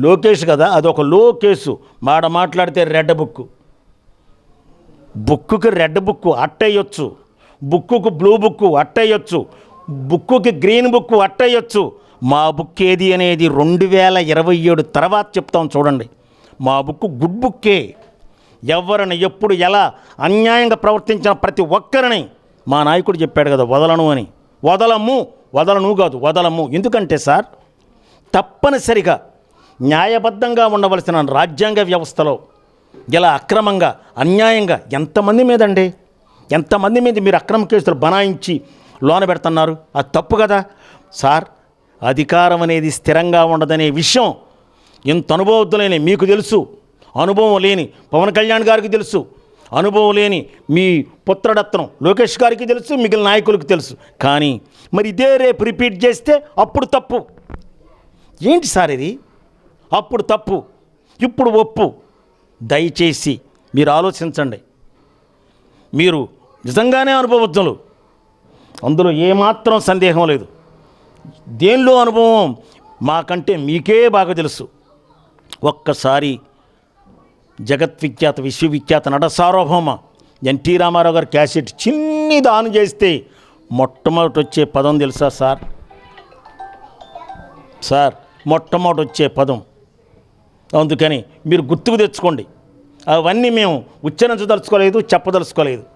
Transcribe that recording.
లోకేష్ కదా, అదొక low case. మాట్లాడితే రెడ్ బుక్, బుక్కుకి రెడ్ బుక్ అట్టేయచ్చు, బుక్కుకు బ్లూ బుక్ అట్టేయచ్చు, బుక్కుకి గ్రీన్ బుక్ అట్టేయచ్చు. మా బుక్ ఏది అనేది 2027 తర్వాత చెప్తాం చూడండి. మా బుక్ గుడ్ బుక్కే. ఎవరిని ఎప్పుడు ఎలా అన్యాయంగా ప్రవర్తించిన ప్రతి ఒక్కరిని మా నాయకుడు చెప్పాడు కదా, వదలను అని. వదలను కాదు, వదలము. ఎందుకంటే సార్, తప్పనిసరిగా న్యాయబద్ధంగా ఉండవలసిన రాజ్యాంగ వ్యవస్థలో ఇలా అక్రమంగా అన్యాయంగా ఎంతమంది మీద మీరు అక్రమ కేసులు బనాయించి లోన పెడుతున్నారు? అది తప్పు కదా సార్. అధికారం అనేది స్థిరంగా ఉండదనే విషయం ఇంత అనుభవజ్ఞులైన మీకు తెలుసు, అనుభవం లేని పవన్ కళ్యాణ్ గారికి తెలుసు, అనుభవం లేని మీ పుత్రరత్నం లోకేష్ గారికి తెలుసు, మిగిలిన నాయకులకు తెలుసు. కానీ మరి ఇదే రేపు రిపీట్ చేస్తే అప్పుడు తప్పు. ఏంటి సార్ ఇది? అప్పుడు తప్పు, ఇప్పుడు ఒప్పు. దయచేసి మీరు ఆలోచించండి. మీరు నిజంగానే అనుభవజ్ఞులు, అందులో ఏమాత్రం సందేహం లేదు. దేనిలో అనుభవం మాకంటే మీకే బాగా తెలుసు. ఒక్కసారి జగద్విఖ్యాత విశ్వవిఖ్యాత నట సార్వభౌమ ఎన్టీ రామారావు గారి క్యాసెట్ చిన్ని దానం చేస్తే మొట్టమొదటి వచ్చే పదం తెలుసా సార్? మొట్టమొదటి వచ్చే పదం. అందుకని మీరు గుర్తుకు తెచ్చుకోండి. అవన్నీ మేము ఉచ్చరించదలుచుకోలేదు, చెప్పదలుచుకోలేదు.